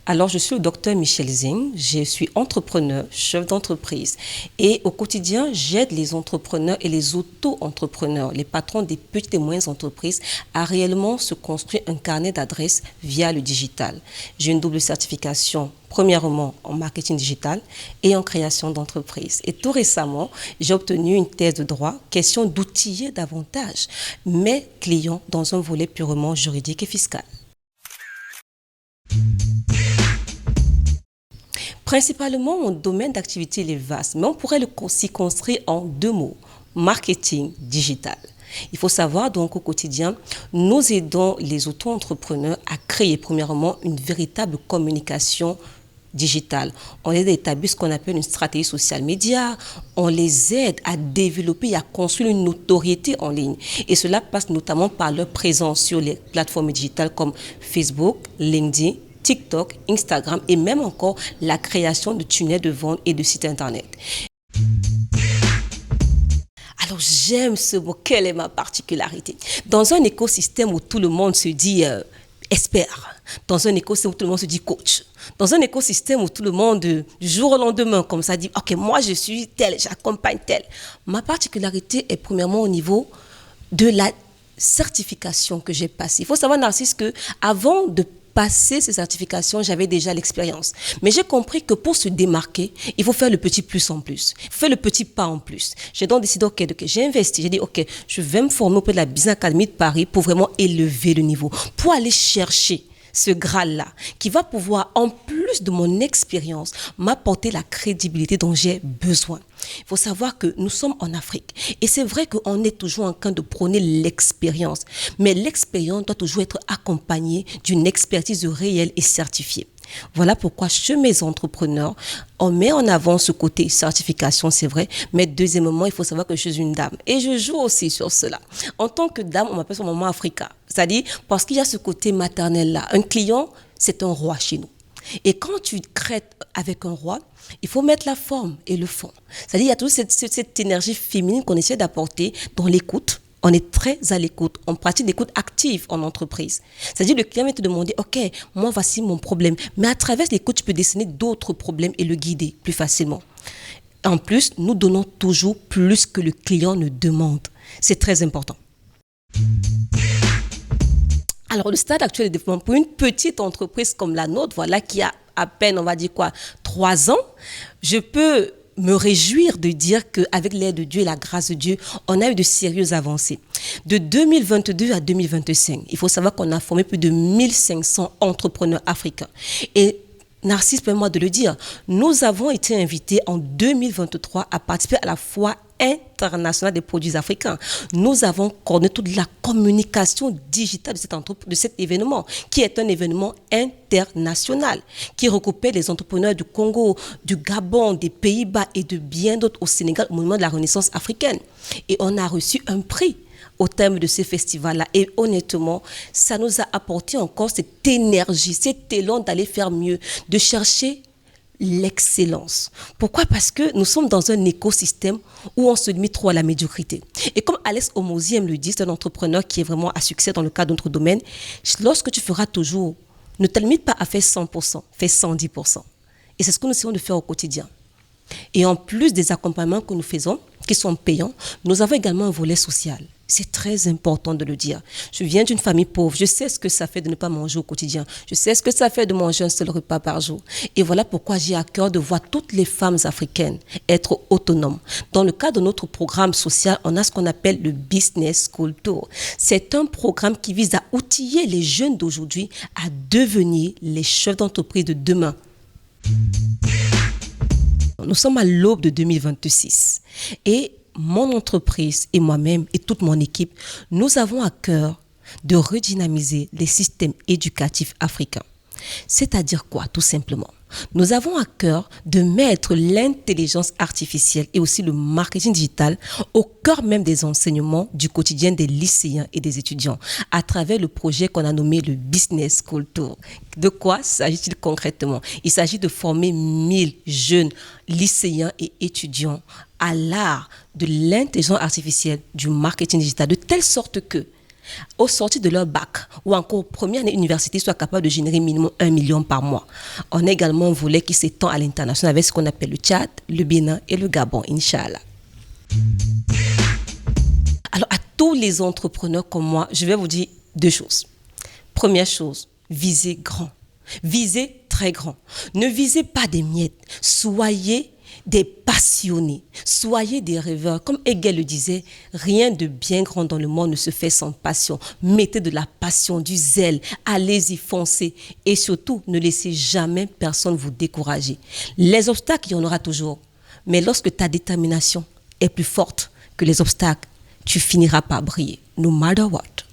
Alors, je suis le docteur Michel Zing, je suis entrepreneur, chef d'entreprise et au quotidien, j'aide les entrepreneurs et les auto-entrepreneurs, les patrons des petites et moyennes entreprises à réellement se construire un carnet d'adresses via le digital. J'ai une double certification, premièrement en marketing digital et en création d'entreprise. Et tout récemment, j'ai obtenu une thèse de droit, question d'outiller davantage mes clients dans un volet purement juridique et fiscal. Principalement, mon domaine d'activité est vaste, mais on pourrait le circonscrire en deux mots, marketing digital. Il faut savoir donc au quotidien, nous aidons les auto-entrepreneurs à créer premièrement une véritable communication digitale. On les aide à établir ce qu'on appelle une stratégie social média, on les aide à développer et à construire une notoriété en ligne. Et cela passe notamment par leur présence sur les plateformes digitales comme Facebook, LinkedIn, TikTok, Instagram et même encore la création de tunnels de vente et de sites internet. Alors j'aime ce mot, quelle est ma particularité? Dans un écosystème où tout le monde se dit expert, dans un écosystème où tout le monde se dit coach, dans un écosystème où tout le monde du jour au lendemain comme ça dit ok moi je suis tel, j'accompagne tel. Ma particularité est premièrement au niveau de la certification que j'ai passée. Il faut savoir Narcisse que avant de passer ces certifications, j'avais déjà l'expérience. Mais j'ai compris que pour se démarquer, il faut faire le petit plus en plus. Il faut faire le petit pas en plus. J'ai donc décidé, ok, j'ai investi. J'ai dit, ok, je vais me former auprès de la Business Academy de Paris pour vraiment élever le niveau, pour aller chercher ce Graal-là, qui va pouvoir, en plus de mon expérience, m'apporter la crédibilité dont j'ai besoin. Il faut savoir que nous sommes en Afrique. Et c'est vrai qu'on est toujours en train de prôner l'expérience. Mais l'expérience doit toujours être accompagnée d'une expertise réelle et certifiée. Voilà pourquoi chez mes entrepreneurs, on met en avant ce côté certification, c'est vrai, mais deuxièmement, il faut savoir que je suis une dame et je joue aussi sur cela. En tant que dame, on m'appelle son maman Africa, c'est-à-dire parce qu'il y a ce côté maternel-là. Un client, c'est un roi chez nous. Et quand tu crées avec un roi, il faut mettre la forme et le fond. C'est-à-dire il y a toujours cette énergie féminine qu'on essaie d'apporter dans l'écoute. On est très à l'écoute, on pratique l'écoute active en entreprise. C'est-à-dire le client va te demander, ok, moi voici mon problème. Mais à travers l'écoute, tu peux dessiner d'autres problèmes et le guider plus facilement. En plus, nous donnons toujours plus que le client ne demande. C'est très important. Alors, le stade actuel de développement pour une petite entreprise comme la nôtre, voilà, qui a à peine, on va dire 3 ans, je peux me réjouir de dire qu'avec l'aide de Dieu et la grâce de Dieu, on a eu de sérieuses avancées. De 2022 à 2025, il faut savoir qu'on a formé plus de 1500 entrepreneurs africains. Et Narcisse, permets-moi de le dire, nous avons été invités en 2023 à participer à la foire internationale des produits africains. Nous avons coordonné toute la communication digitale de cet événement, qui est un événement international, qui recoupait les entrepreneurs du Congo, du Gabon, des Pays-Bas et de bien d'autres au Sénégal au moment de la Renaissance africaine. Et on a reçu un prix au terme de ce festival-là. Et honnêtement, ça nous a apporté encore cette énergie, cet élan d'aller faire mieux, de chercher l'excellence. Pourquoi? Parce que nous sommes dans un écosystème où on se limite trop à la médiocrité. Et comme Alex Hormozi aime le dire, c'est un entrepreneur qui est vraiment à succès dans le cadre de notre domaine. Lorsque tu feras toujours, ne te limite pas à faire 100%, fais 110%. Et c'est ce que nous essayons de faire au quotidien. Et en plus des accompagnements que nous faisons, qui sont payants, nous avons également un volet social. C'est très important de le dire. Je viens d'une famille pauvre. Je sais ce que ça fait de ne pas manger au quotidien. Je sais ce que ça fait de manger un seul repas par jour. Et voilà pourquoi j'ai à cœur de voir toutes les femmes africaines être autonomes. Dans le cadre de notre programme social, on a ce qu'on appelle le Business School Tour. C'est un programme qui vise à outiller les jeunes d'aujourd'hui à devenir les chefs d'entreprise de demain. Nous sommes à l'aube de 2026 et mon entreprise et moi-même et toute mon équipe, nous avons à cœur de redynamiser les systèmes éducatifs africains. C'est-à-dire quoi, tout simplement? Nous avons à cœur de mettre l'intelligence artificielle et aussi le marketing digital au cœur même des enseignements du quotidien des lycéens et des étudiants à travers le projet qu'on a nommé le Business School Tour. De quoi s'agit-il concrètement? Il s'agit de former 1000 jeunes lycéens et étudiants à l'art de l'intelligence artificielle, du marketing digital, de telle sorte que au sortir de leur bac ou encore première année université, soient capables de générer minimum 1 million par mois. On a également un volet qui s'étend à l'international avec ce qu'on appelle le Tchad, le Bénin et le Gabon, Inch'Allah. Alors, à tous les entrepreneurs comme moi, je vais vous dire deux choses. Première chose, visez grand. Visez très grand. Ne visez pas des miettes. Soyez des passionnés. Soyez des rêveurs. Comme Hegel le disait, rien de bien grand dans le monde ne se fait sans passion. Mettez de la passion, du zèle. Allez-y, foncez. Et surtout, ne laissez jamais personne vous décourager. Les obstacles, il y en aura toujours. Mais lorsque ta détermination est plus forte que les obstacles, tu finiras par briller, no matter what.